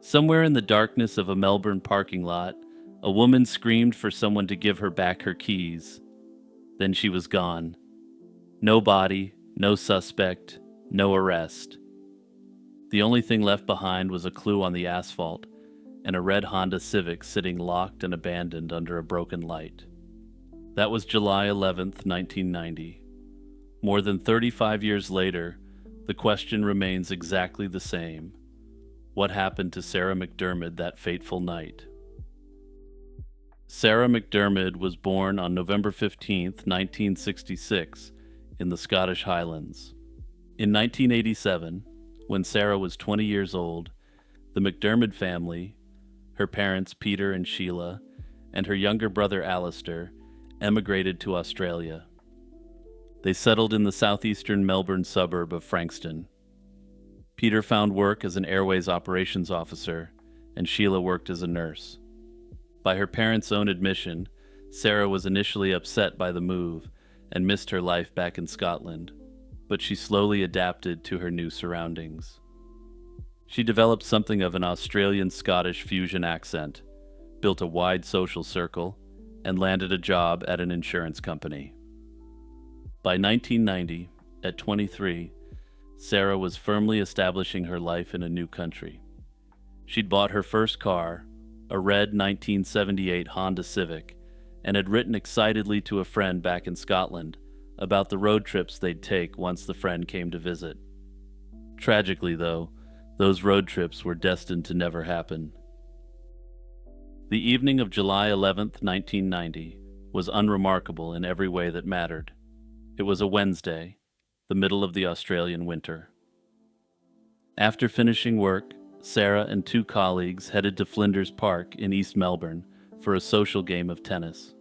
Somewhere in the darkness of a Melbourne parking lot, a woman screamed for someone to give her back her keys. Then she was gone. No body, no suspect, no arrest. The only thing left behind was a clue on the asphalt and a red Honda Civic sitting locked and abandoned under a broken light. That was July 11th, 1990. More than 35 years later, the question remains exactly the same. What happened to Sarah McDermott that fateful night? Sarah McDermott was born on November 15th, 1966, in the Scottish Highlands. In 1987, when Sarah was 20 years old, the McDermott family, her parents Peter and Sheila, and her younger brother Alistair, emigrated to Australia. They settled in the southeastern Melbourne suburb of Frankston. Peter found work as an airways operations officer, and Sheila worked as a nurse. By her parents' own admission, Sarah was initially upset by the move and missed her life back in Scotland, but she slowly adapted to her new surroundings. She developed something of an Australian-Scottish fusion accent, built a wide social circle, and landed a job at an insurance company. By 1990, at 23, Sarah was firmly establishing her life in a new country. She'd bought her first car, a red 1978 Honda Civic, and had written excitedly to a friend back in Scotland about the road trips they'd take once the friend came to visit. Tragically, though, those road trips were destined to never happen. The evening of July 11th, 1990, was unremarkable in every way that mattered. It was a Wednesday, the middle of the Australian winter. After finishing work, Sarah and two colleagues headed to Flinders Park in East Melbourne for a social game of tennis.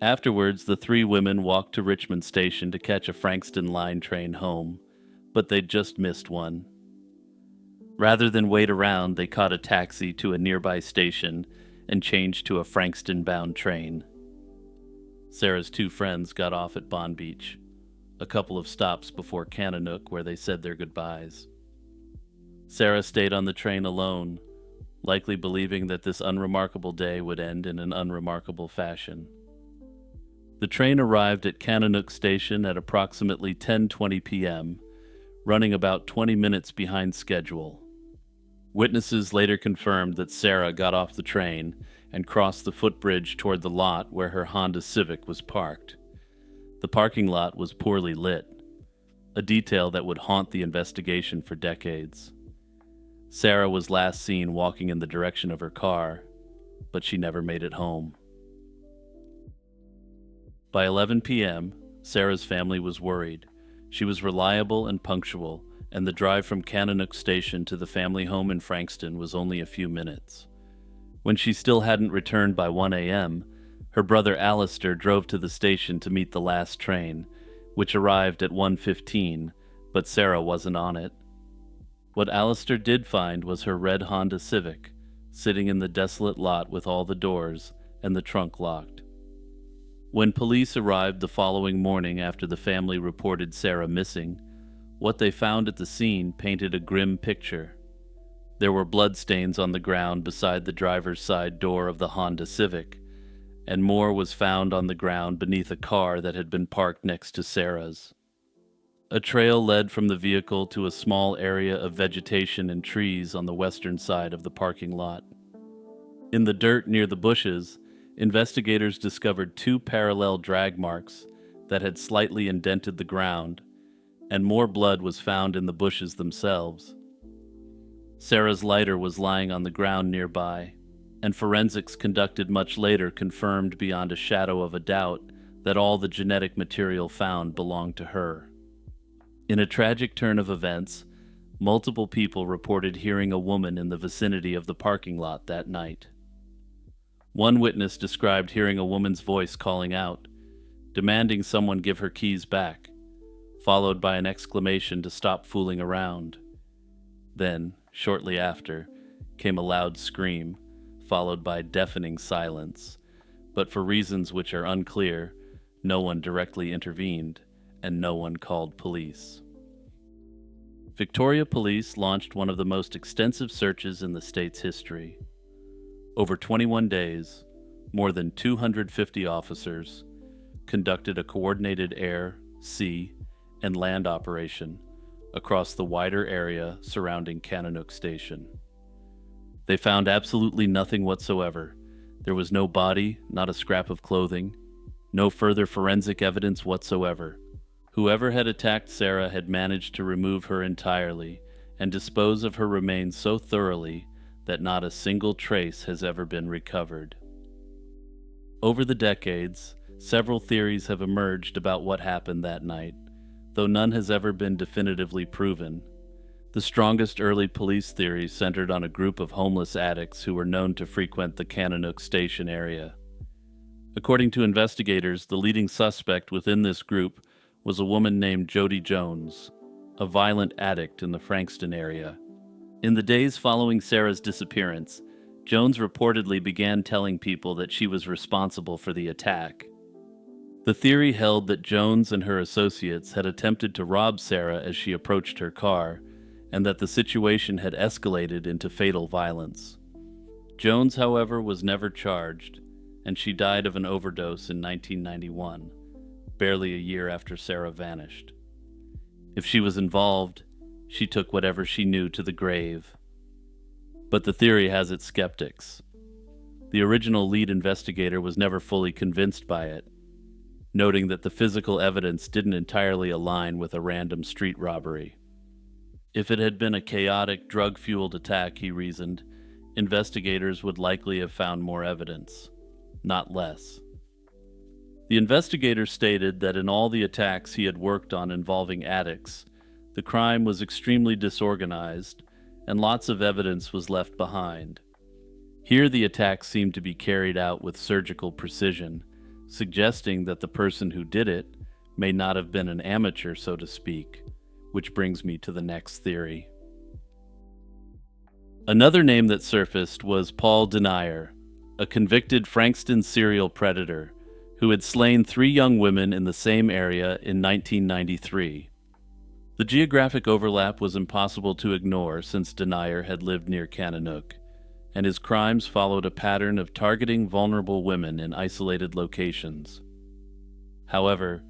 Afterwards, the three women walked to Richmond Station to catch a Frankston line train home, but they'd just missed one. Rather than wait around, they caught a taxi to a nearby station and changed to a Frankston-bound train. Sarah's two friends got off at Bond Beach, a couple of stops before Kananook, where they said their goodbyes. Sarah stayed on the train alone, likely believing that this unremarkable day would end in an unremarkable fashion. The train arrived at Kananook Station at approximately 10:20 p.m., running about 20 minutes behind schedule. Witnesses later confirmed that Sarah got off the train and crossed the footbridge toward the lot where her Honda Civic was parked. The parking lot was poorly lit, a detail that would haunt the investigation for decades. Sarah was last seen walking in the direction of her car, but she never made it home. By 11 p.m., Sarah's family was worried. She was reliable and punctual, and the drive from Kananook Station to the family home in Frankston was only a few minutes. When she still hadn't returned by 1 a.m., her brother Alistair drove to the station to meet the last train, which arrived at 1:15, but Sarah wasn't on it. What Alistair did find was her red Honda Civic, sitting in the desolate lot with all the doors and the trunk locked. When police arrived the following morning after the family reported Sarah missing, what they found at the scene painted a grim picture. There were bloodstains on the ground beside the driver's side door of the Honda Civic, and more was found on the ground beneath a car that had been parked next to Sarah's. A trail led from the vehicle to a small area of vegetation and trees on the western side of the parking lot. In the dirt near the bushes, investigators discovered two parallel drag marks that had slightly indented the ground, and more blood was found in the bushes themselves. Sarah's lighter was lying on the ground nearby, and forensics conducted much later confirmed beyond a shadow of a doubt that all the genetic material found belonged to her. In a tragic turn of events, multiple people reported hearing a woman in the vicinity of the parking lot that night. One witness described hearing a woman's voice calling out, demanding someone give her keys back, followed by an exclamation to stop fooling around. Then, shortly after, came a loud scream, followed by deafening silence, but for reasons which are unclear, no one directly intervened, and no one called police. Victoria police launched one of the most extensive searches in the state's history. Over 21 days, more than 250 officers conducted a coordinated air, sea, and land operation across the wider area surrounding Kananook Station. They found absolutely nothing whatsoever. There was no body, not a scrap of clothing, no further forensic evidence whatsoever. Whoever had attacked Sarah had managed to remove her entirely and dispose of her remains so thoroughly that not a single trace has ever been recovered. Over the decades, several theories have emerged about what happened that night, though none has ever been definitively proven. The strongest early police theories centered on a group of homeless addicts who were known to frequent the Kananook Station area. According to investigators, the leading suspect within this group was a woman named Jody Jones, a violent addict in the Frankston area. In the days following Sarah's disappearance, Jones reportedly began telling people that she was responsible for the attack. The theory held that Jones and her associates had attempted to rob Sarah as she approached her car, and that the situation had escalated into fatal violence. Jones, however, was never charged, and she died of an overdose in 1991, barely a year after Sarah vanished. If she was involved, she took whatever she knew to the grave. But the theory has its skeptics. The original lead investigator was never fully convinced by it, noting that the physical evidence didn't entirely align with a random street robbery. If it had been a chaotic, drug-fueled attack, he reasoned, investigators would likely have found more evidence, not less. The investigator stated that in all the attacks he had worked on involving addicts, the crime was extremely disorganized, and lots of evidence was left behind. Here the attacks seemed to be carried out with surgical precision, suggesting that the person who did it may not have been an amateur, so to speak, which brings me to the next theory. Another name that surfaced was Paul Denier, a convicted Frankston serial predator who had slain 3 young women in the same area in 1993. The geographic overlap was impossible to ignore since Denier had lived near Kananook, and his crimes followed a pattern of targeting vulnerable women in isolated locations. However,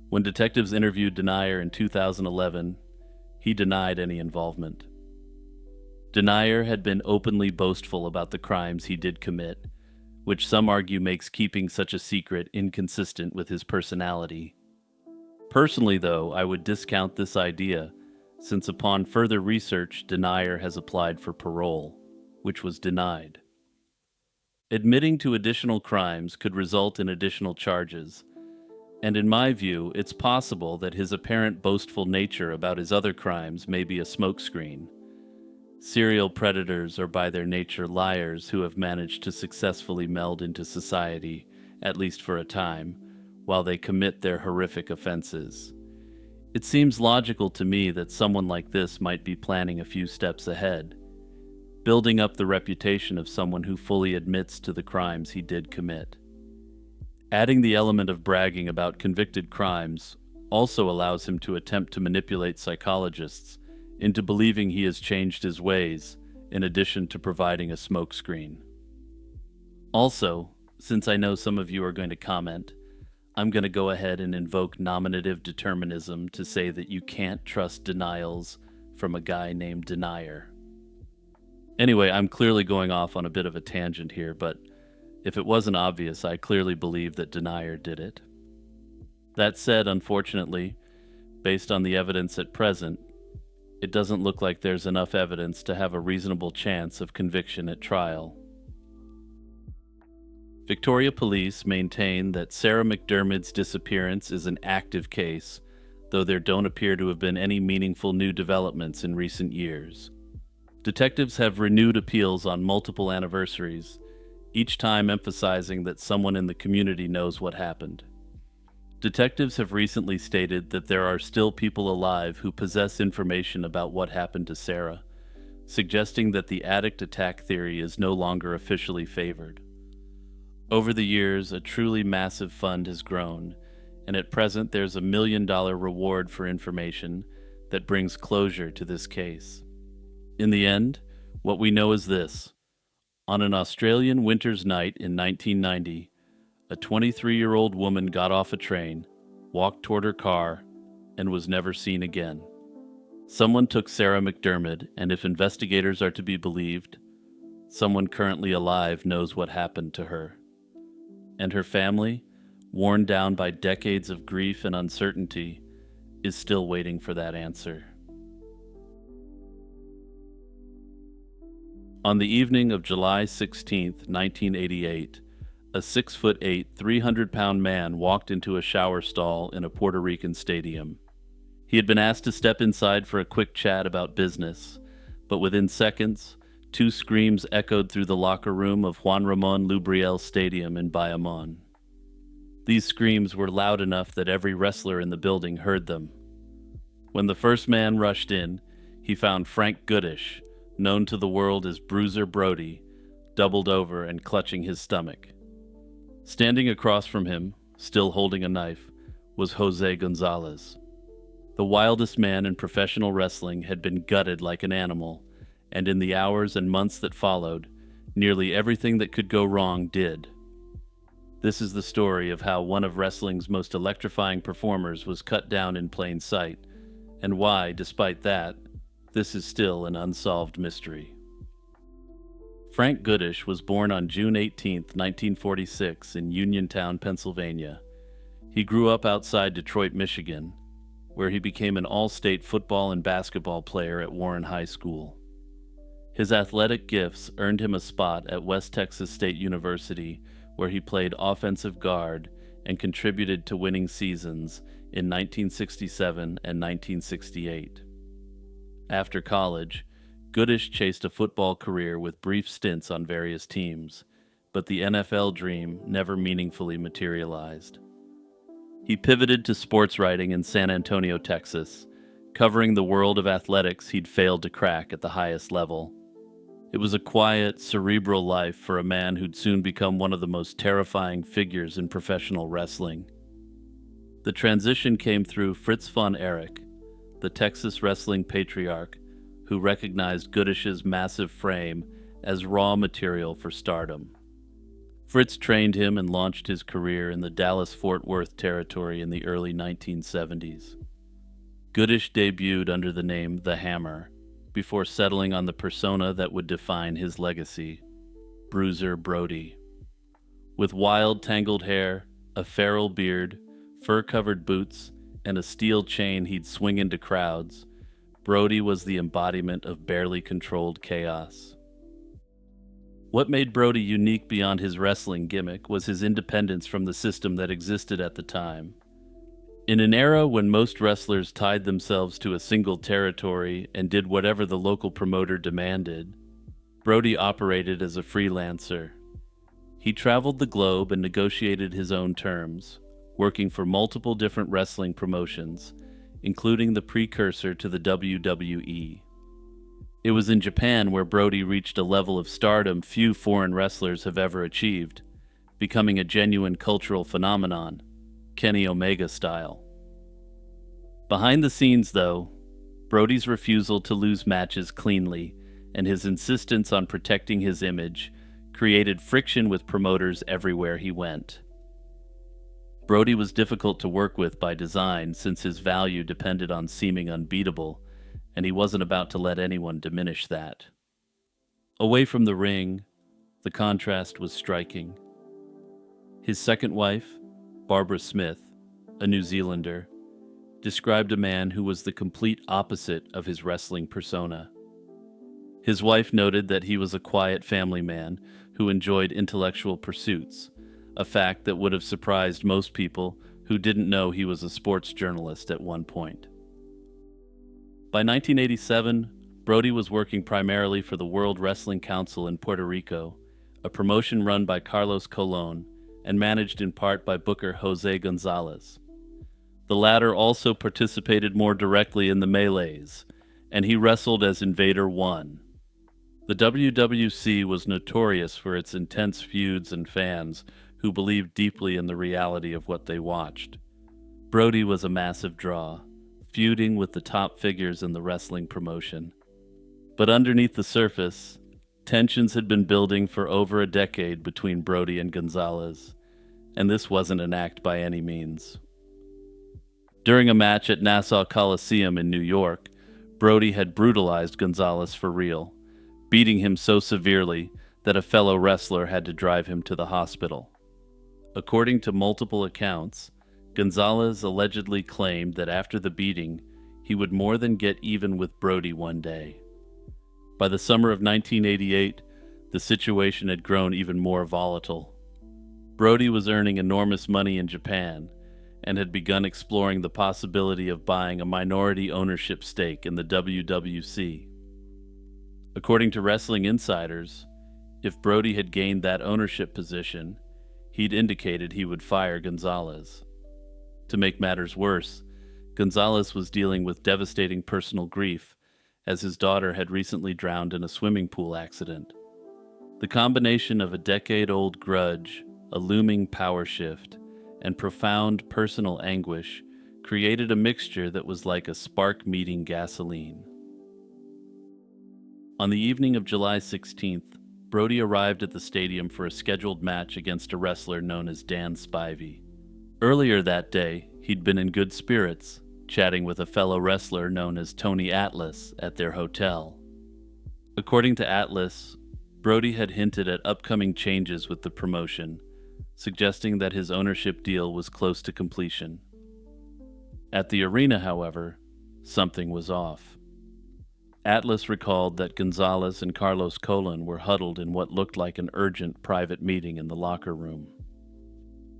when detectives interviewed Denier in 2011, he denied any involvement. Denier had been openly boastful about the crimes he did commit, which some argue makes keeping such a secret inconsistent with his personality. Personally, though, I would discount this idea, since upon further research, Denier has applied for parole, which was denied. Admitting to additional crimes could result in additional charges, and in my view, it's possible that his apparent boastful nature about his other crimes may be a smokescreen. Serial predators are by their nature liars who have managed to successfully meld into society, at least for a time, while they commit their horrific offenses. It seems logical to me that someone like this might be planning a few steps ahead, building up the reputation of someone who fully admits to the crimes he did commit. Adding the element of bragging about convicted crimes also allows him to attempt to manipulate psychologists into believing he has changed his ways, in addition to providing a smokescreen. Also, since I know some of you are going to comment, I'm going to go ahead and invoke nominative determinism to say that you can't trust denials from a guy named Denier. Anyway, I'm clearly going off on a bit of a tangent here, but if it wasn't obvious, I clearly believe that Denier did it. That said, unfortunately, based on the evidence at present, it doesn't look like there's enough evidence to have a reasonable chance of conviction at trial. Victoria Police maintain that Sarah McDermott's disappearance is an active case, though there don't appear to have been any meaningful new developments in recent years. Detectives have renewed appeals on multiple anniversaries, each time emphasizing that someone in the community knows what happened. Detectives have recently stated that there are still people alive who possess information about what happened to Sarah, suggesting that the addict attack theory is no longer officially favored. Over the years, a truly massive fund has grown, and at present there's a $1 million reward for information that brings closure to this case. In the end, what we know is this. On an Australian winter's night in 1990, a 23-year-old woman got off a train, walked toward her car, and was never seen again. Someone took Sarah McDermott, and if investigators are to be believed, someone currently alive knows what happened to her. And her family, worn down by decades of grief and uncertainty, is still waiting for that answer. On the evening of July 16, 1988, a 6'8", 300-pound man walked into a shower stall in a Puerto Rican stadium. He had been asked to step inside for a quick chat about business, but within seconds, two screams echoed through the locker room of Juan Ramon Lubriel Stadium in Bayamon. These screams were loud enough that every wrestler in the building heard them. When the first man rushed in, he found Frank Goodish, known to the world as Bruiser Brody, doubled over and clutching his stomach. Standing across from him, still holding a knife, was Jose Gonzalez. The wildest man in professional wrestling had been gutted like an animal, and in the hours and months that followed, nearly everything that could go wrong did. This is the story of how one of wrestling's most electrifying performers was cut down in plain sight, and why, despite that, this is still an unsolved mystery. Frank Goodish was born on June 18, 1946, in Uniontown, Pennsylvania. He grew up outside Detroit, Michigan, where he became an all-state football and basketball player at Warren High School. His athletic gifts earned him a spot at West Texas State University, where he played offensive guard and contributed to winning seasons in 1967 and 1968. After college, Goodish chased a football career with brief stints on various teams, but the NFL dream never meaningfully materialized. He pivoted to sports writing in San Antonio, Texas, covering the world of athletics he'd failed to crack at the highest level. It was a quiet, cerebral life for a man who'd soon become one of the most terrifying figures in professional wrestling. The transition came through Fritz von Erich, the Texas wrestling patriarch, who recognized Goodish's massive frame as raw material for stardom. Fritz trained him and launched his career in the Dallas-Fort Worth territory in the early 1970s. Goodish debuted under the name The Hammer, before settling on the persona that would define his legacy, Bruiser Brody. With wild, tangled hair, a feral beard, fur-covered boots, and a steel chain he'd swing into crowds, Brody was the embodiment of barely controlled chaos. What made Brody unique beyond his wrestling gimmick was his independence from the system that existed at the time. In an era when most wrestlers tied themselves to a single territory and did whatever the local promoter demanded, Brody operated as a freelancer. He traveled the globe and negotiated his own terms, working for multiple different wrestling promotions, including the precursor to the WWE. It was in Japan where Brody reached a level of stardom few foreign wrestlers have ever achieved, becoming a genuine cultural phenomenon, Kenny Omega style. Behind the scenes, though, Brody's refusal to lose matches cleanly and his insistence on protecting his image created friction with promoters everywhere he went. Brody was difficult to work with by design since his value depended on seeming unbeatable, and he wasn't about to let anyone diminish that. Away from the ring, the contrast was striking. His second wife, Barbara Smith, a New Zealander, described a man who was the complete opposite of his wrestling persona. His wife noted that he was a quiet family man who enjoyed intellectual pursuits, a fact that would have surprised most people who didn't know he was a sports journalist at one point. By 1987, Brody was working primarily for the World Wrestling Council in Puerto Rico, a promotion run by Carlos Colon and managed in part by booker Jose Gonzalez. The latter also participated more directly in the melees, and he wrestled as Invader 1. The WWC was notorious for its intense feuds and fans who believed deeply in the reality of what they watched. Brody was a massive draw, feuding with the top figures in the wrestling promotion. But underneath the surface, tensions had been building for over a decade between Brody and Gonzalez, and this wasn't an act by any means. During a match at Nassau Coliseum in New York, Brody had brutalized Gonzalez for real, beating him so severely that a fellow wrestler had to drive him to the hospital. According to multiple accounts, Gonzalez allegedly claimed that after the beating, he would more than get even with Brody one day. By the summer of 1988, the situation had grown even more volatile. Brody was earning enormous money in Japan and had begun exploring the possibility of buying a minority ownership stake in the WWC. According to wrestling insiders, if Brody had gained that ownership position, he'd indicated he would fire Gonzalez. To make matters worse, Gonzalez was dealing with devastating personal grief as his daughter had recently drowned in a swimming pool accident. The combination of a decade-old grudge, a looming power shift, and profound personal anguish created a mixture that was like a spark meeting gasoline. On the evening of July 16th, Brody arrived at the stadium for a scheduled match against a wrestler known as Dan Spivey. Earlier that day, he'd been in good spirits, chatting with a fellow wrestler known as Tony Atlas at their hotel. According to Atlas, Brody had hinted at upcoming changes with the promotion, suggesting that his ownership deal was close to completion. At the arena, however, something was off. Atlas recalled that Gonzalez and Carlos Colon were huddled in what looked like an urgent private meeting in the locker room.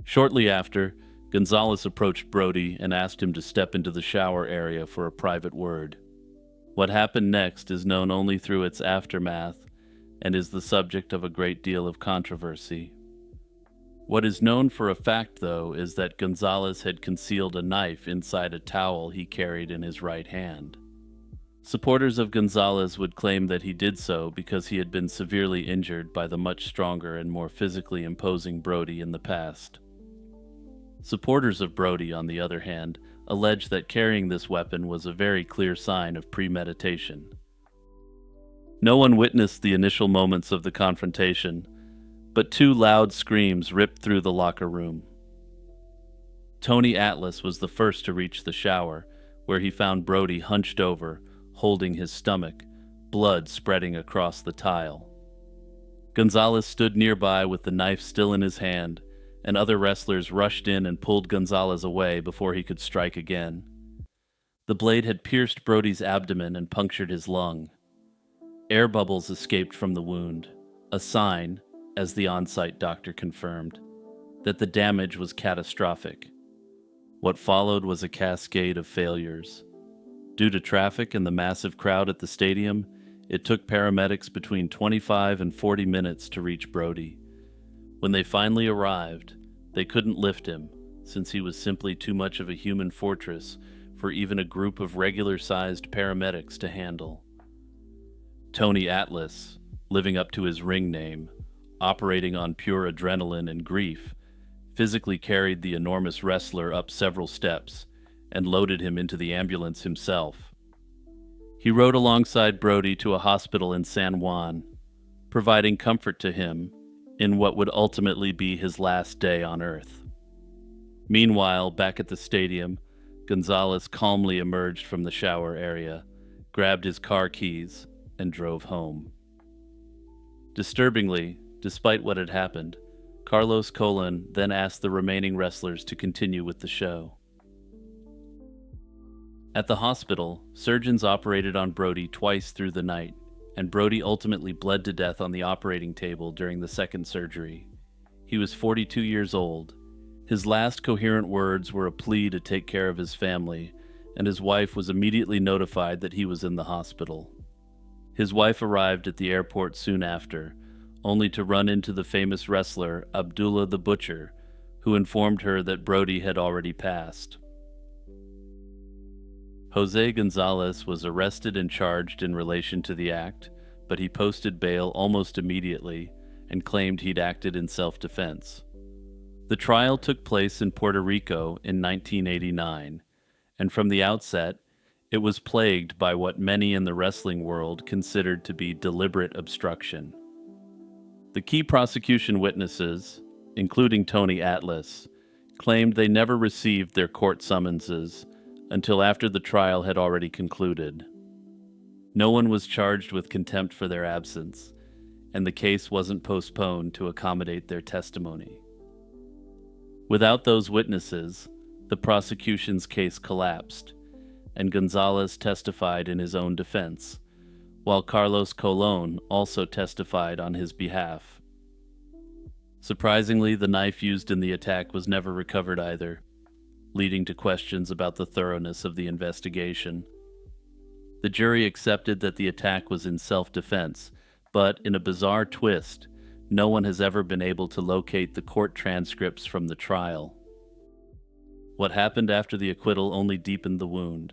Shortly after, Gonzalez approached Brody and asked him to step into the shower area for a private word. What happened next is known only through its aftermath and is the subject of a great deal of controversy. What is known for a fact, though, is that Gonzalez had concealed a knife inside a towel he carried in his right hand. Supporters of Gonzalez would claim that he did so because he had been severely injured by the much stronger and more physically imposing Brody in the past. Supporters of Brody, on the other hand, allege that carrying this weapon was a very clear sign of premeditation. No one witnessed the initial moments of the confrontation, but two loud screams ripped through the locker room. Tony Atlas was the first to reach the shower, where he found Brody hunched over, holding his stomach, blood spreading across the tile. Gonzalez stood nearby with the knife still in his hand, and other wrestlers rushed in and pulled Gonzalez away before he could strike again. The blade had pierced Brody's abdomen and punctured his lung. Air bubbles escaped from the wound, a sign, as the on-site doctor confirmed, that the damage was catastrophic. What followed was a cascade of failures. Due to traffic and the massive crowd at the stadium, it took paramedics between 25 and 40 minutes to reach Brody. When they finally arrived, they couldn't lift him, since he was simply too much of a human fortress for even a group of regular-sized paramedics to handle. Tony Atlas, living up to his ring name, operating on pure adrenaline and grief, physically carried the enormous wrestler up several steps and loaded him into the ambulance himself. He rode alongside Brody to a hospital in San Juan, providing comfort to him in what would ultimately be his last day on Earth. Meanwhile, back at the stadium, Gonzalez calmly emerged from the shower area, grabbed his car keys, and drove home. Disturbingly, despite what had happened, Carlos Colon then asked the remaining wrestlers to continue with the show. At the hospital, surgeons operated on Brody twice through the night, and Brody ultimately bled to death on the operating table during the second surgery. He was 42 years old. His last coherent words were a plea to take care of his family, and his wife was immediately notified that he was in the hospital. His wife arrived at the airport soon after, only to run into the famous wrestler Abdullah the Butcher, who informed her that Brody had already passed. Jose Gonzalez was arrested and charged in relation to the act, but he posted bail almost immediately and claimed he'd acted in self-defense. The trial took place in Puerto Rico in 1989, and from the outset, It was plagued by what many in the wrestling world considered to be deliberate obstruction. The key prosecution witnesses, including Tony Atlas, claimed they never received their court summonses until after the trial had already concluded. No one was charged with contempt for their absence, and the case wasn't postponed to accommodate their testimony. Without those witnesses, the prosecution's case collapsed, and Gonzalez testified in his own defense, while Carlos Colon also testified on his behalf. Surprisingly, the knife used in the attack was never recovered either, leading to questions about the thoroughness of the investigation. The jury accepted that the attack was in self-defense, but in a bizarre twist, no one has ever been able to locate the court transcripts from the trial. What happened after the acquittal only deepened the wound.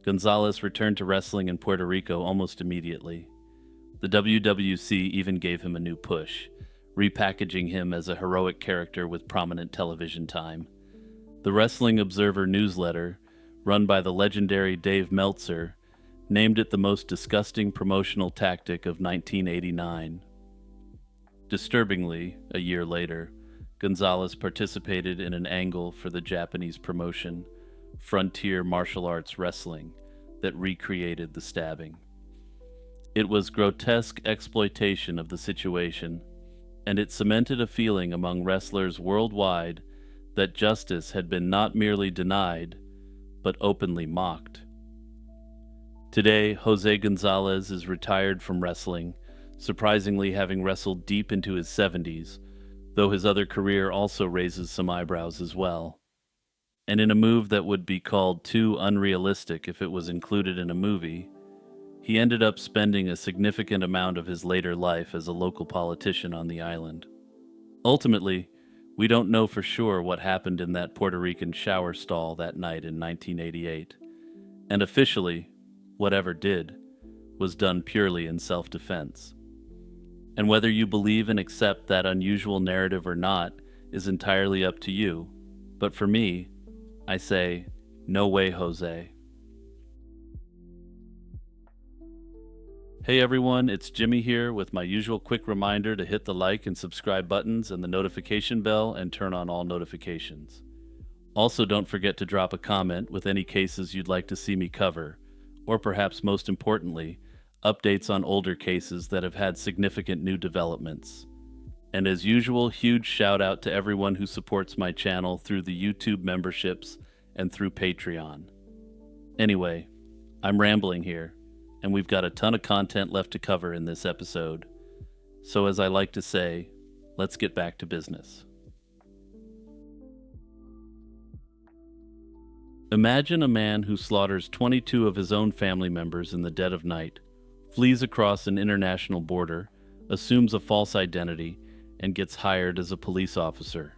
Gonzalez returned to wrestling in Puerto Rico almost immediately. The WWC even gave him a new push, repackaging him as a heroic character with prominent television time. The Wrestling Observer newsletter, run by the legendary Dave Meltzer, named it the most disgusting promotional tactic of 1989. Disturbingly, a year later, Gonzalez participated in an angle for the Japanese promotion, Frontier Martial Arts Wrestling, that recreated the stabbing. It was grotesque exploitation of the situation, and it cemented a feeling among wrestlers worldwide that justice had been not merely denied, but openly mocked. Today, Jose Gonzalez is retired from wrestling, surprisingly having wrestled deep into his 70s, though his other career also raises some eyebrows as well. And in a move that would be called too unrealistic if it was included in a movie, he ended up spending a significant amount of his later life as a local politician on the island. Ultimately, we don't know for sure what happened in that Puerto Rican shower stall that night in 1988, and officially, whatever did, was done purely in self-defense. And whether you believe and accept that unusual narrative or not is entirely up to you, but for me, I say, no way, Jose. Hey everyone, it's Jimmy here with my usual quick reminder to hit the like and subscribe buttons and the notification bell and turn on all notifications. Also, don't forget to drop a comment with any cases you'd like to see me cover, or perhaps most importantly, updates on older cases that have had significant new developments. And as usual, huge shout out to everyone who supports my channel through the YouTube memberships and through Patreon. Anyway, I'm rambling here, and we've got a ton of content left to cover in this episode. So as I like to say, let's get back to business. Imagine a man who slaughters 22 of his own family members in the dead of night, flees across an international border, assumes a false identity, and gets hired as a police officer.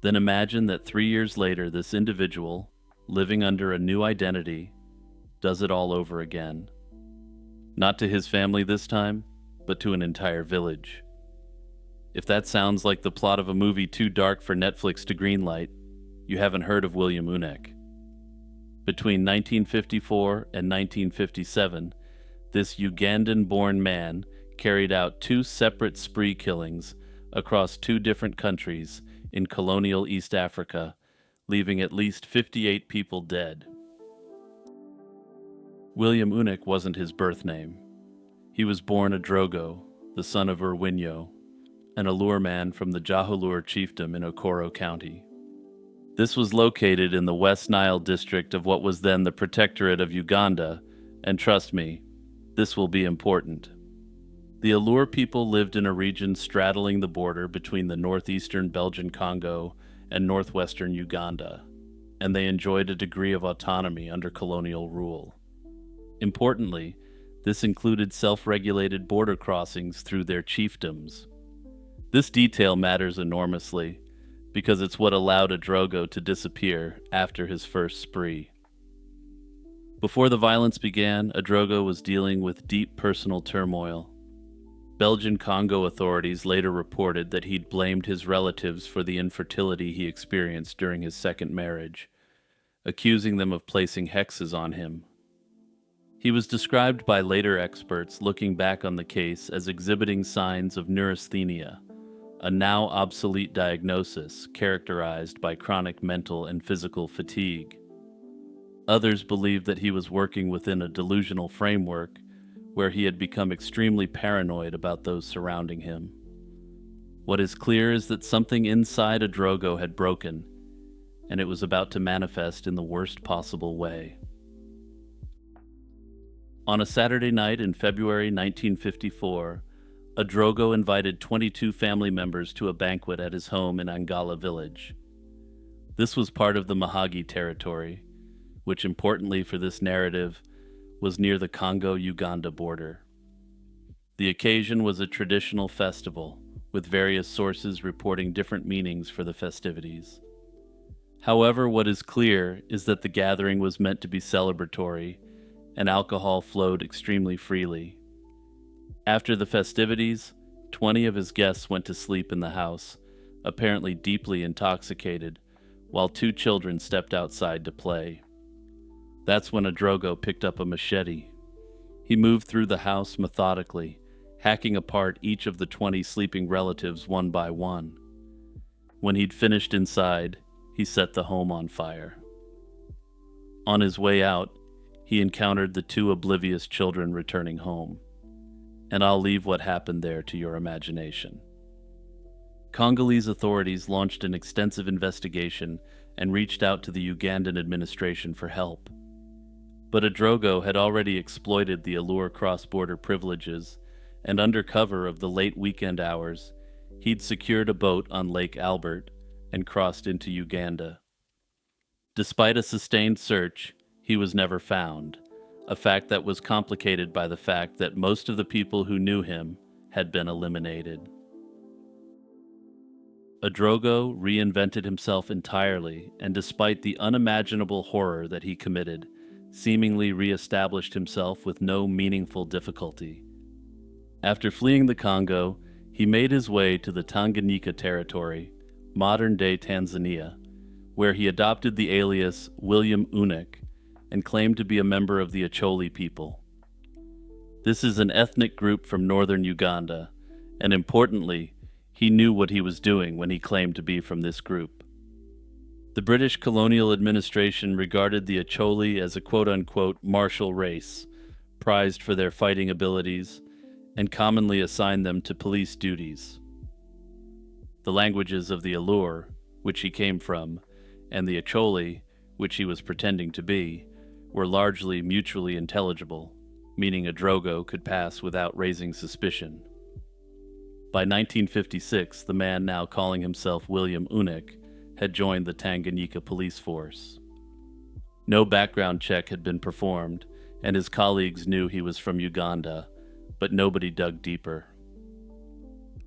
Then imagine that 3 years later, this individual, living under a new identity, does it all over again. Not to his family this time, but to an entire village. If that sounds like the plot of a movie too dark for Netflix to greenlight, you haven't heard of William Unek. Between 1954 and 1957, this Ugandan-born man carried out 2 separate spree killings across 2 different countries in colonial East Africa, leaving at least 58 people dead. William Unek wasn't his birth name. He was born a Drogo, the son of Urwinyo, an Alur man from the Jahulur chiefdom in Okoro County. This was located in the West Nile district of what was then the Protectorate of Uganda, and trust me, this will be important. The Alur people lived in a region straddling the border between the northeastern Belgian Congo and northwestern Uganda, and they enjoyed a degree of autonomy under colonial rule. Importantly, this included self-regulated border crossings through their chiefdoms. This detail matters enormously, because it's what allowed a Drogo to disappear after his first spree. Before the violence began, a Drogo was dealing with deep personal turmoil. Belgian Congo authorities later reported that he'd blamed his relatives for the infertility he experienced during his second marriage, accusing them of placing hexes on him He was described by later experts looking back on the case as exhibiting signs of neurasthenia, a now obsolete diagnosis characterized by chronic mental and physical fatigue. Others believed that he was working within a delusional framework where he had become extremely paranoid about those surrounding him. What is clear is that something inside a Drogo had broken, and it was about to manifest in the worst possible way. On a Saturday night in February 1954, a Drogo invited 22 family members to a banquet at his home in Angala village. This was part of the Mahagi territory, which importantly for this narrative was near the Congo-Uganda border. The occasion was a traditional festival, with various sources reporting different meanings for the festivities. However, what is clear is that the gathering was meant to be celebratory, and alcohol flowed extremely freely. After the festivities, 20 of his guests went to sleep in the house, apparently deeply intoxicated, while 2 children stepped outside to play. That's when a Drogo picked up a machete. He moved through the house methodically, hacking apart each of the 20 sleeping relatives one by one. When he'd finished inside, he set the home on fire. On his way out, he encountered the 2 oblivious children returning home. And I'll leave what happened there to your imagination. Congolese authorities launched an extensive investigation and reached out to the Ugandan administration for help. But a Drogo had already exploited the allure cross-border privileges, and under cover of the late weekend hours, he'd secured a boat on Lake Albert and crossed into Uganda. Despite a sustained search, he was never found, a fact that was complicated by the fact that most of the people who knew him had been eliminated. A Drogo reinvented himself entirely, and despite the unimaginable horror that he committed, seemingly re-established himself with no meaningful difficulty. After fleeing the Congo, he made his way to the Tanganyika territory, modern-day Tanzania, where he adopted the alias William Unek and claimed to be a member of the Acholi people. This is an ethnic group from northern Uganda, and importantly, he knew what he was doing when he claimed to be from this group. The British colonial administration regarded the Acholi as a quote-unquote martial race, prized for their fighting abilities, and commonly assigned them to police duties. The languages of the Allure, which he came from, and the Acholi, which he was pretending to be, were largely mutually intelligible, meaning a Drogo could pass without raising suspicion. By 1956, the man now calling himself William Unek had joined the Tanganyika police force. No background check had been performed, and his colleagues knew he was from Uganda, but nobody dug deeper.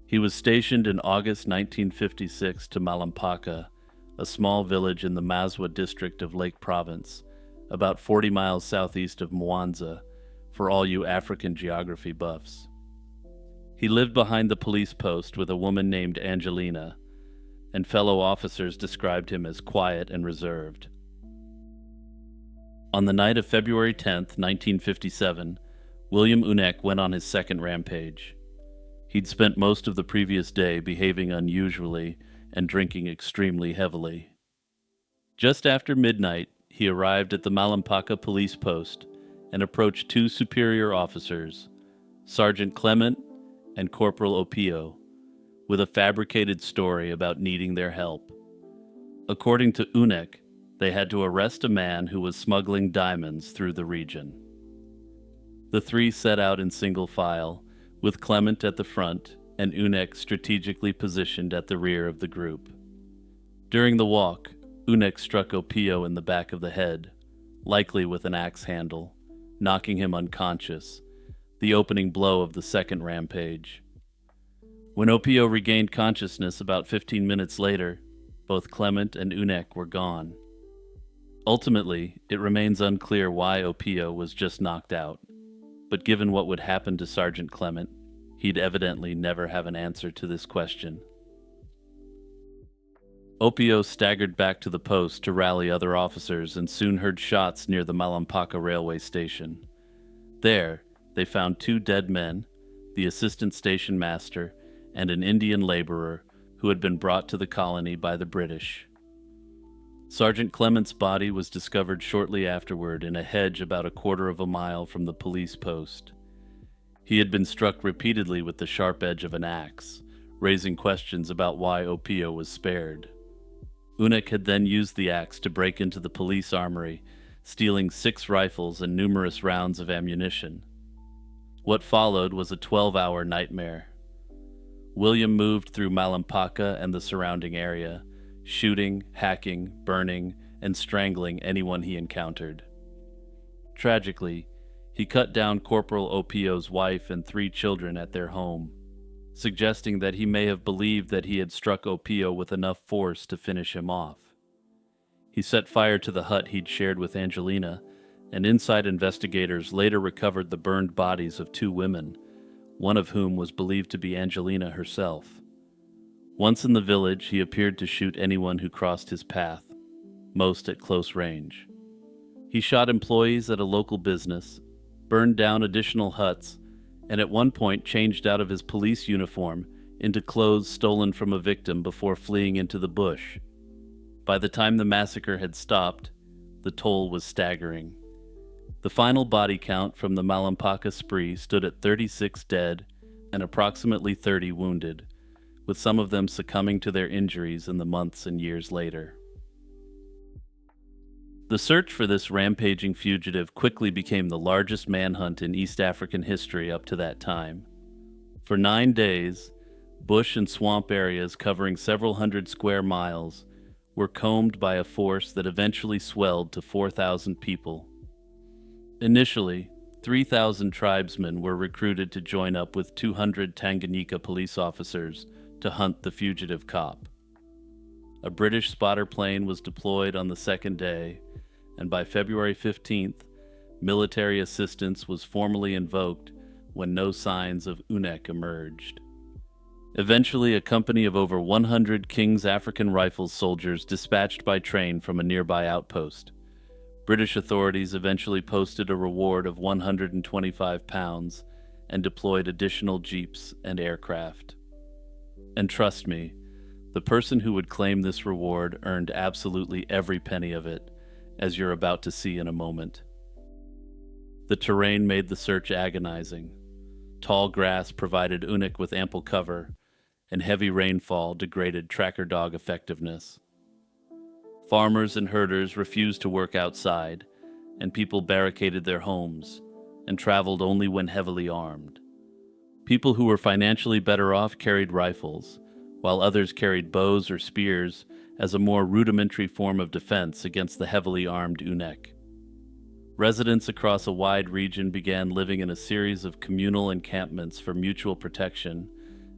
He was stationed in August 1956 to Malampaka, a small village in the Mazwa district of Lake Province, about 40 miles southeast of Mwanza, for all you African geography buffs. He lived behind the police post with a woman named Angelina, and fellow officers described him as quiet and reserved. On the night of February 10th, 1957, William Unek went on his second rampage. He'd spent most of the previous day behaving unusually and drinking extremely heavily. Just after midnight, he arrived at the Malampaka police post and approached 2 superior officers, Sergeant Clement and Corporal Opio, with a fabricated story about needing their help. According to Unek, they had to arrest a man who was smuggling diamonds through the region. The 3 set out in single file, with Clement at the front and Unek strategically positioned at the rear of the group. During the walk, Unek struck Opio in the back of the head, likely with an axe handle, knocking him unconscious, the opening blow of the second rampage. When Opio regained consciousness about 15 minutes later, both Clement and Unek were gone. Ultimately, it remains unclear why Opio was just knocked out, but given what would happen to Sergeant Clement, he'd evidently never have an answer to this question. Opio staggered back to the post to rally other officers and soon heard shots near the Malampaka railway station. There, they found 2 dead men, the assistant station master, and an Indian laborer who had been brought to the colony by the British. Sergeant Clement's body was discovered shortly afterward in a hedge about a quarter of a mile from the police post. He had been struck repeatedly with the sharp edge of an axe, raising questions about why Opio was spared. Unek had then used the axe to break into the police armory, stealing 6 rifles and numerous rounds of ammunition. What followed was a 12-hour nightmare. William moved through Malampaka and the surrounding area, shooting, hacking, burning, and strangling anyone he encountered. Tragically, he cut down Corporal Opio's wife and 3 children at their home, suggesting that he may have believed that he had struck Opio with enough force to finish him off. He set fire to the hut he'd shared with Angelina, and inside investigators later recovered the burned bodies of 2 women, one of whom was believed to be Angelina herself. Once in the village, he appeared to shoot anyone who crossed his path, most at close range. He shot employees at a local business, burned down additional huts, and at one point changed out of his police uniform into clothes stolen from a victim before fleeing into the bush. By the time the massacre had stopped, the toll was staggering. The final body count from the Malampaka spree stood at 36 dead and approximately 30 wounded, with some of them succumbing to their injuries in the months and years later. The search for this rampaging fugitive quickly became the largest manhunt in East African history up to that time. For 9 days, bush and swamp areas covering several hundred square miles were combed by a force that eventually swelled to 4,000 people. Initially, 3,000 tribesmen were recruited to join up with 200 Tanganyika police officers to hunt the fugitive cop. A British spotter plane was deployed on the second day, and by February 15th, military assistance was formally invoked when no signs of Unek emerged. Eventually, a company of over 100 King's African Rifles soldiers dispatched by train from a nearby outpost. British authorities eventually posted a reward of £125 and deployed additional jeeps and aircraft. And trust me, the person who would claim this reward earned absolutely every penny of it, as you're about to see in a moment. The terrain made the search agonizing. Tall grass provided Unek with ample cover, and heavy rainfall degraded tracker dog effectiveness. Farmers and herders refused to work outside, and people barricaded their homes and traveled only when heavily armed. People who were financially better off carried rifles, while others carried bows or spears as a more rudimentary form of defense against the heavily armed Unek. Residents across a wide region began living in a series of communal encampments for mutual protection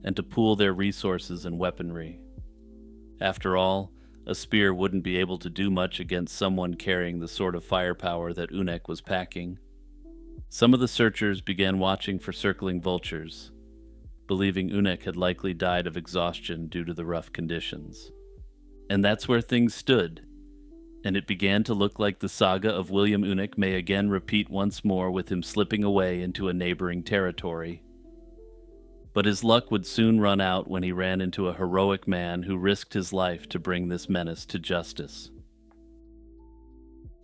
and to pool their resources and weaponry. After all, a spear wouldn't be able to do much against someone carrying the sort of firepower that Unek was packing. Some of the searchers began watching for circling vultures, believing Unek had likely died of exhaustion due to the rough conditions. And that's where things stood, and it began to look like the saga of William Unek may again repeat once more, with him slipping away into a neighboring territory. But his luck would soon run out when he ran into a heroic man who risked his life to bring this menace to justice.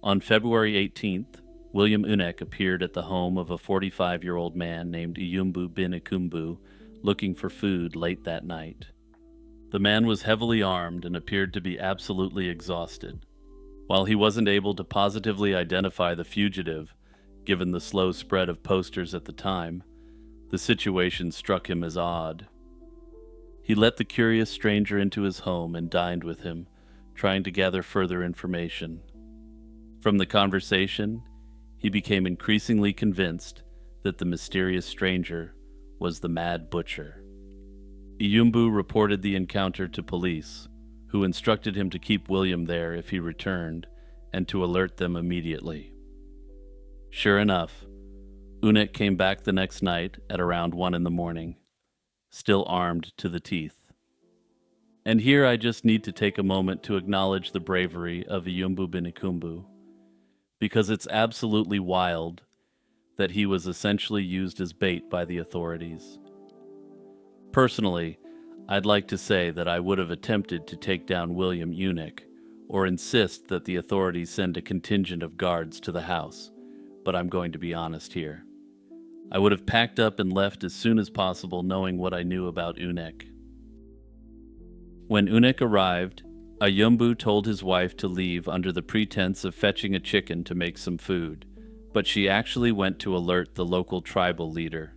On February 18th, William Unek appeared at the home of a 45-year-old man named Iyumbu Binikumbu, looking for food late that night. The man was heavily armed and appeared to be absolutely exhausted. While he wasn't able to positively identify the fugitive, given the slow spread of posters at the time, the situation struck him as odd. He let the curious stranger into his home and dined with him, trying to gather further information. From the conversation, he became increasingly convinced that the mysterious stranger was the Mad Butcher. Iyumbu reported the encounter to police, who instructed him to keep William there if he returned, and to alert them immediately. Sure enough, Unek came back the next night at around 1 a.m, still armed to the teeth. And here I just need to take a moment to acknowledge the bravery of Iyumbu Binikumbu, because it's absolutely wild that he was essentially used as bait by the authorities. Personally, I'd like to say that I would have attempted to take down William Unick, or insist that the authorities send a contingent of guards to the house, but I'm going to be honest here. I would have packed up and left as soon as possible, knowing what I knew about Unick. When Unick arrived, Ayumbu told his wife to leave under the pretense of fetching a chicken to make some food, but she actually went to alert the local tribal leader.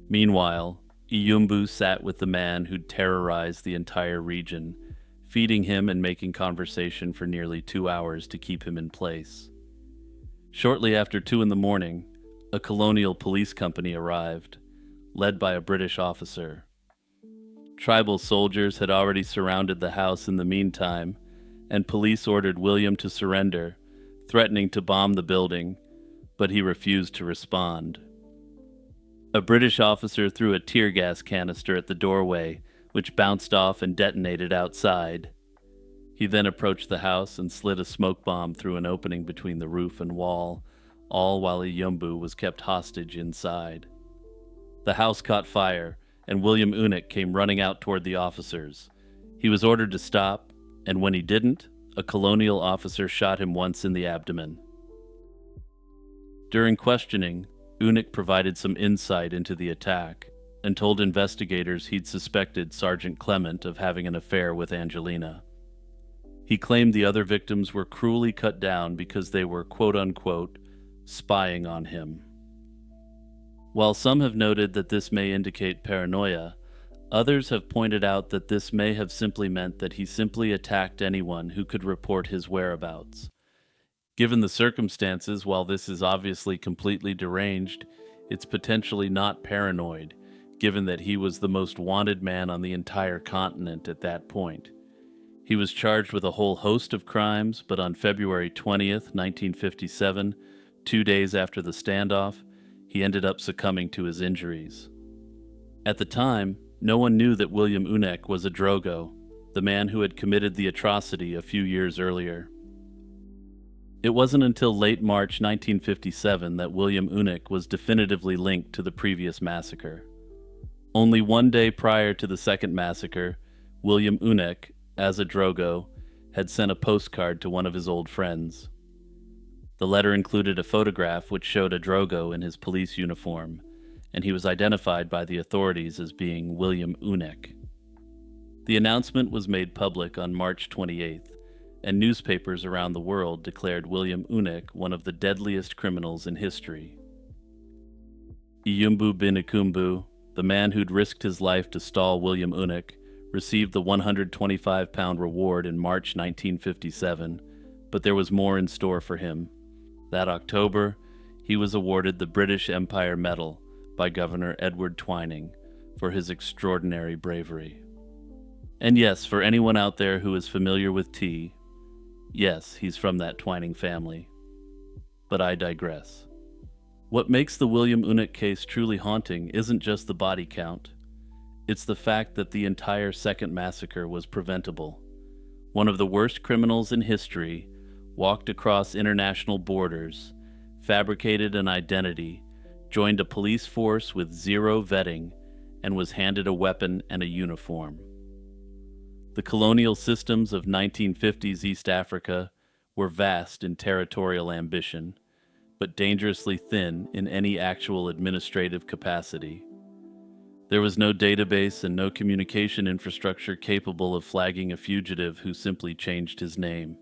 Meanwhile, Iyumbu sat with the man who'd terrorized the entire region, feeding him and making conversation for nearly 2 hours to keep him in place. Shortly after 2 in the morning, a colonial police company arrived, led by a British officer. Tribal soldiers had already surrounded the house in the meantime, and police ordered William to surrender, threatening to bomb the building, but he refused to respond. A British officer threw a tear gas canister at the doorway, which bounced off and detonated outside. He then approached the house and slid a smoke bomb through an opening between the roof and wall, all while Iyumbu was kept hostage inside. The house caught fire, and William Unick came running out toward the officers. He was ordered to stop, and when he didn't, a colonial officer shot him once in the abdomen. During questioning, Unick provided some insight into the attack and told investigators he'd suspected Sergeant Clement of having an affair with Angelina. He claimed the other victims were cruelly cut down because they were quote-unquote spying on him. While some have noted that this may indicate paranoia, others have pointed out that this may have simply meant that he simply attacked anyone who could report his whereabouts. Given the circumstances, while this is obviously completely deranged, it's potentially not paranoid, given that he was the most wanted man on the entire continent at that point. He was charged with a whole host of crimes, but on February 20th, 1957, 2 days after the standoff, he ended up succumbing to his injuries. At the time, no one knew that William Unick was a Drogo, the man who had committed the atrocity a few years earlier. It wasn't until late March 1957 that William Unick was definitively linked to the previous massacre. Only 1 day prior to the second massacre, William Unick, as a Drogo, had sent a postcard to one of his old friends. The letter included a photograph which showed a Drogo in his police uniform, and he was identified by the authorities as being William Unick. The announcement was made public on March 28th, and newspapers around the world declared William Unick one of the deadliest criminals in history. Iyumbu bin Ikumbu, the man who'd risked his life to stall William Unick, received the 125-pound reward in March 1957, but there was more in store for him. That October, he was awarded the British Empire Medal by Governor Edward Twining for his extraordinary bravery. And yes, for anyone out there who is familiar with tea, yes, he's from that Twining family. But I digress. What makes the William Unick case truly haunting isn't just the body count. It's the fact that the entire second massacre was preventable. One of the worst criminals in history walked across international borders, fabricated an identity, joined a police force with zero vetting, and was handed a weapon and a uniform. The colonial systems of 1950s East Africa were vast in territorial ambition, but dangerously thin in any actual administrative capacity. There was no database and no communication infrastructure capable of flagging a fugitive who simply changed his name.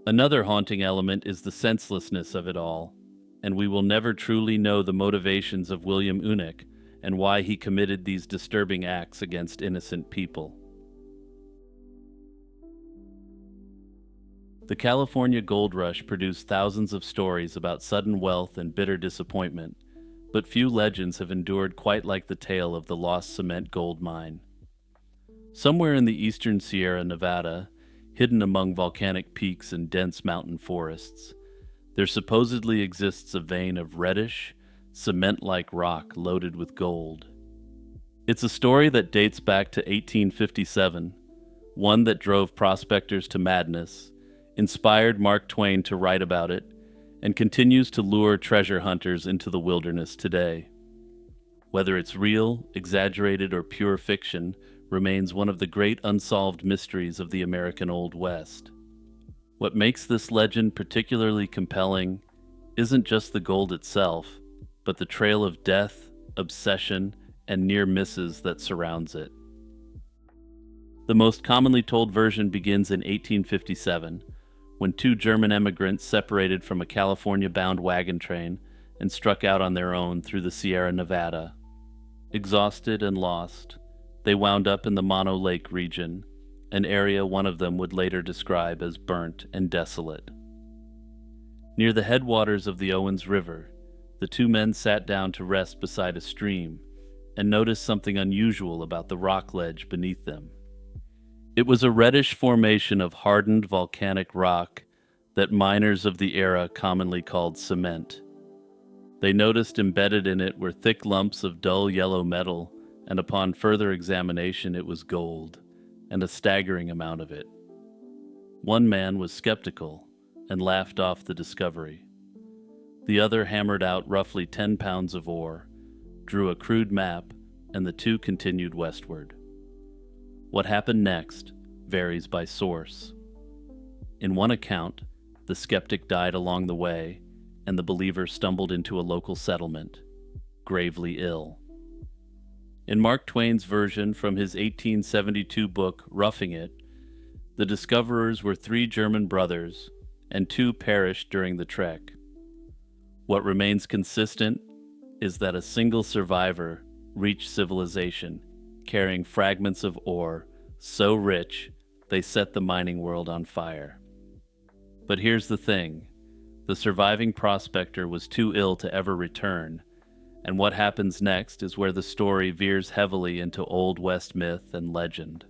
Another haunting element is the senselessness of it all, and we will never truly know the motivations of William Unick and why he committed these disturbing acts against innocent people. The California gold rush produced thousands of stories about sudden wealth and bitter disappointment, but few legends have endured quite like the tale of the lost cement gold mine. Somewhere in the eastern Sierra Nevada, hidden among volcanic peaks and dense mountain forests, there supposedly exists a vein of reddish, cement-like rock loaded with gold. It's a story that dates back to 1857, one that drove prospectors to madness, inspired Mark Twain to write about it, and continues to lure treasure hunters into the wilderness today. Whether it's real, exaggerated, or pure fiction, remains one of the great unsolved mysteries of the American Old West. What makes this legend particularly compelling isn't just the gold itself, but the trail of death, obsession, and near misses that surrounds it. The most commonly told version begins in 1857, when two German emigrants separated from a California-bound wagon train and struck out on their own through the Sierra Nevada. Exhausted and lost, they wound up in the Mono Lake region, an area one of them would later describe as burnt and desolate. Near the headwaters of the Owens River, the two men sat down to rest beside a stream and noticed something unusual about the rock ledge beneath them. It was a reddish formation of hardened volcanic rock that miners of the era commonly called cement. They noticed embedded in it were thick lumps of dull yellow metal, and upon further examination it was gold, and a staggering amount of it. One man was skeptical and laughed off the discovery. The other hammered out roughly 10 pounds of ore, drew a crude map, and the two continued westward. What happened next varies by source. In one account, the skeptic died along the way, and the believer stumbled into a local settlement, gravely ill. In Mark Twain's version from his 1872 book Roughing It, the discoverers were 3 German brothers, and 2 perished during the trek. What remains consistent is that a single survivor reached civilization, carrying fragments of ore so rich they set the mining world on fire. But here's the thing. The surviving prospector was too ill to ever return, and what happens next is where the story veers heavily into Old West myth and legend.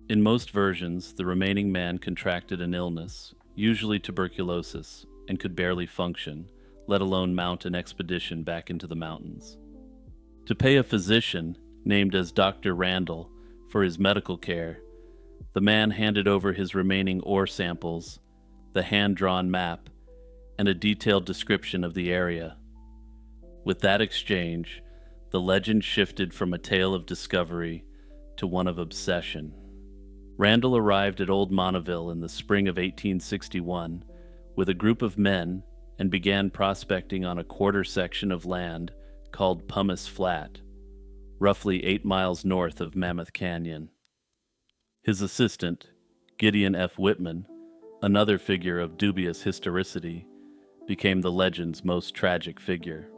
In most versions, the remaining man contracted an illness, usually tuberculosis, and could barely function, let alone mount an expedition back into the mountains. To pay a physician, named as Dr. Randall, for his medical care, the man handed over his remaining ore samples, the hand-drawn map, and a detailed description of the area. With that exchange, the legend shifted from a tale of discovery to one of obsession. Randall arrived at Old Monoville in the spring of 1861 with a group of men and began prospecting on a quarter section of land called Pumice Flat, roughly 8 miles north of Mammoth Canyon. His assistant, Gideon F. Whitman, another figure of dubious historicity, became the legend's most tragic figure.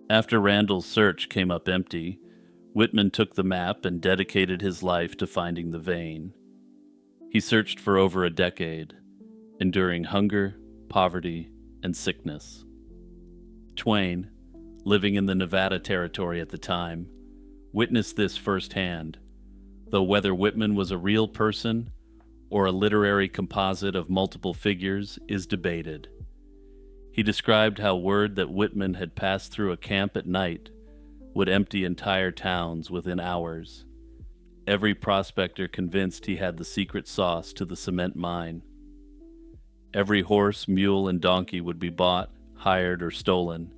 After Randall's search came up empty, Whitman took the map and dedicated his life to finding the vein. He searched for over a decade, enduring hunger, poverty, and sickness. Twain, living in the Nevada Territory at the time, witnessed this firsthand, though whether Whitman was a real person or a literary composite of multiple figures is debated. He described how word that Whitman had passed through a camp at night would empty entire towns within hours. Every prospector convinced he had the secret sauce to the cement mine. Every horse, mule, and donkey would be bought, hired, or stolen,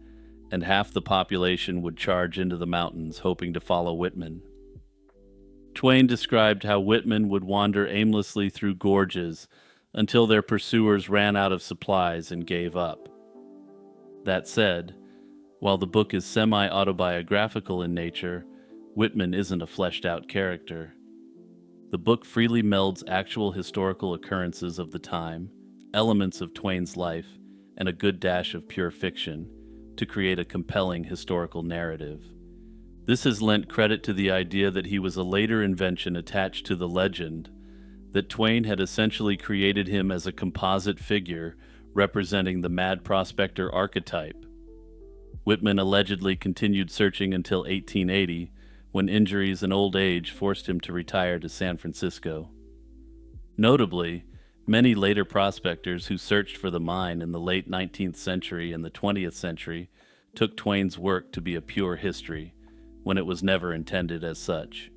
and half the population would charge into the mountains hoping to follow Whitman. Twain described how Whitman would wander aimlessly through gorges until their pursuers ran out of supplies and gave up. That said, while the book is semi-autobiographical in nature, Whitman isn't a fleshed-out character. The book freely melds actual historical occurrences of the time, elements of Twain's life, and a good dash of pure fiction to create a compelling historical narrative. This has lent credit to the idea that he was a later invention attached to the legend, that Twain had essentially created him as a composite figure representing the mad prospector archetype. Whitman allegedly continued searching until 1880, when injuries and old age forced him to retire to San Francisco. Notably, many later prospectors who searched for the mine in the late 19th century and the 20th century took Twain's work to be a pure history, when it was never intended as such.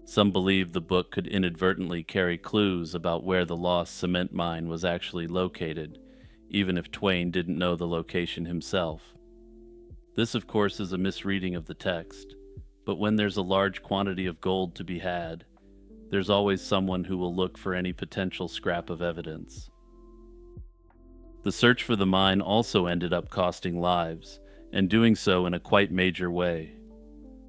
Some believed the book could inadvertently carry clues about where the lost cement mine was actually located, even if Twain didn't know the location himself. This, of course, is a misreading of the text, but when there's a large quantity of gold to be had, there's always someone who will look for any potential scrap of evidence. The search for the mine also ended up costing lives, and doing so in a quite major way.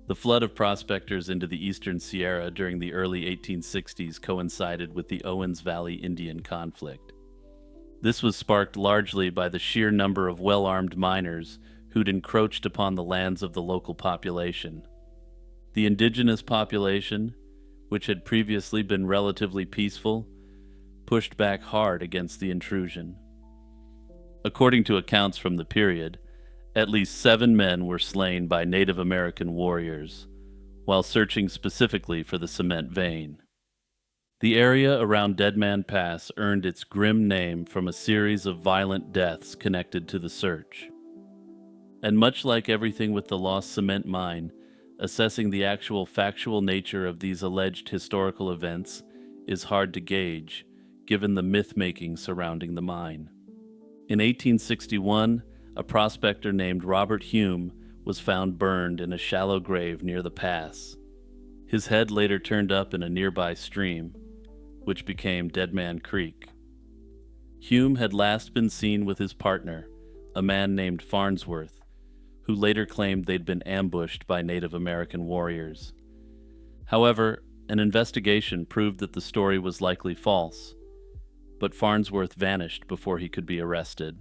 The flood of prospectors into the eastern Sierra during the early 1860s coincided with the Owens Valley Indian conflict. This was sparked largely by the sheer number of well-armed miners who'd encroached upon the lands of the local population. The indigenous population, which had previously been relatively peaceful, pushed back hard against the intrusion. According to accounts from the period, at least 7 men were slain by Native American warriors, while searching specifically for the cement vein. The area around Dead Man Pass earned its grim name from a series of violent deaths connected to the search. And much like everything with the lost cement mine, assessing the actual factual nature of these alleged historical events is hard to gauge, given the myth-making surrounding the mine. In 1861, a prospector named Robert Hume was found burned in a shallow grave near the pass. His head later turned up in a nearby stream, which became Dead Man Creek. Hume had last been seen with his partner, a man named Farnsworth, who later claimed they'd been ambushed by Native American warriors. However, an investigation proved that the story was likely false, but Farnsworth vanished before he could be arrested.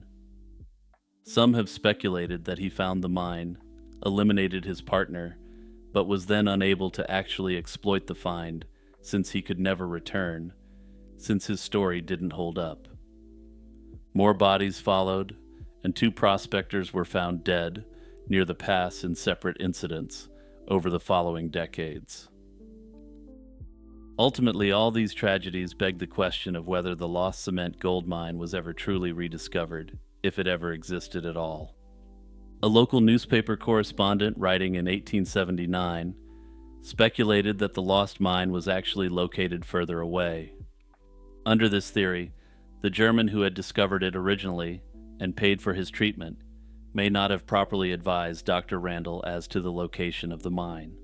Some have speculated that he found the mine, eliminated his partner, but was then unable to actually exploit the find since he could never return, since his story didn't hold up. More bodies followed, and 2 prospectors were found dead near the pass in separate incidents over the following decades. Ultimately, all these tragedies beg the question of whether the lost cement gold mine was ever truly rediscovered, if it ever existed at all. A local newspaper correspondent writing in 1879 speculated that the lost mine was actually located further away. Under this theory, the German who had discovered it originally and paid for his treatment may not have properly advised Dr. Randall as to the location of the mine.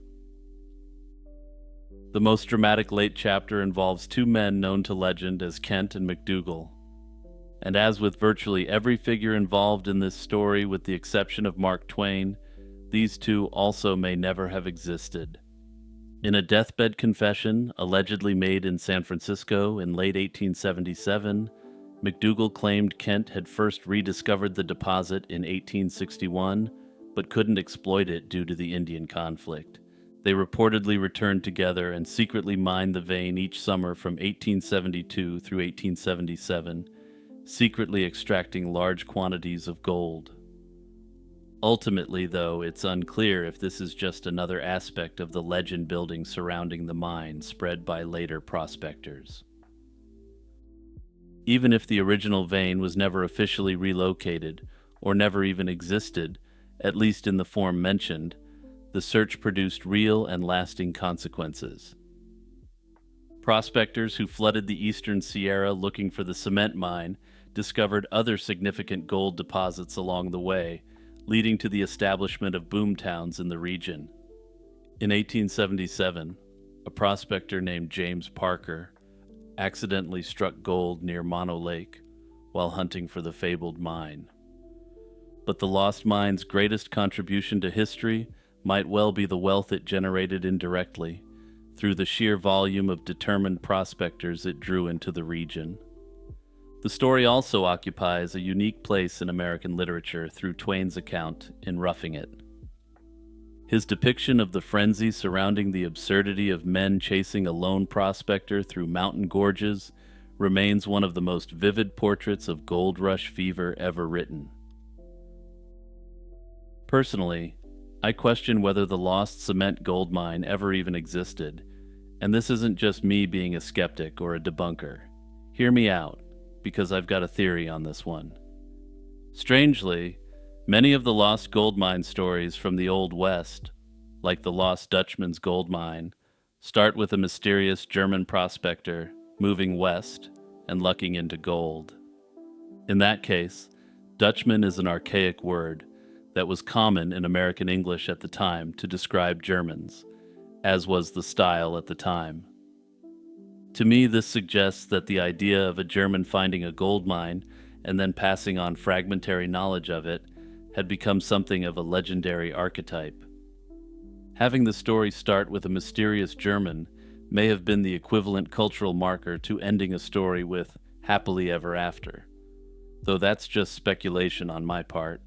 The most dramatic late chapter involves 2 men known to legend as Kent and McDougal. And as with virtually every figure involved in this story with the exception of Mark Twain, these 2 also may never have existed. In a deathbed confession allegedly made in San Francisco in late 1877, McDougal claimed Kent had first rediscovered the deposit in 1861, but couldn't exploit it due to the Indian conflict. They reportedly returned together and secretly mined the vein each summer from 1872 through 1877, secretly extracting large quantities of gold. Ultimately, though, it's unclear if this is just another aspect of the legend building surrounding the mine spread by later prospectors. Even if the original vein was never officially relocated, or never even existed, at least in the form mentioned, the search produced real and lasting consequences. Prospectors who flooded the eastern Sierra looking for the cement mine discovered other significant gold deposits along the way, leading to the establishment of boom towns in the region. In 1877, a prospector named James Parker accidentally struck gold near Mono Lake while hunting for the fabled mine. But the lost mine's greatest contribution to history might well be the wealth it generated indirectly, through the sheer volume of determined prospectors it drew into the region. The story also occupies a unique place in American literature through Twain's account in Roughing It. His depiction of the frenzy surrounding the absurdity of men chasing a lone prospector through mountain gorges remains one of the most vivid portraits of gold rush fever ever written. Personally, I question whether the lost cement gold mine ever even existed, and this isn't just me being a skeptic or a debunker. Hear me out, because I've got a theory on this one. Strangely, many of the lost gold mine stories from the Old West, like the Lost Dutchman's gold mine, start with a mysterious German prospector moving west and lucking into gold. In that case, Dutchman is an archaic word that was common in American English at the time to describe Germans, as was the style at the time. To me, this suggests that the idea of a German finding a gold mine and then passing on fragmentary knowledge of it had become something of a legendary archetype. Having the story start with a mysterious German may have been the equivalent cultural marker to ending a story with happily ever after, though that's just speculation on my part.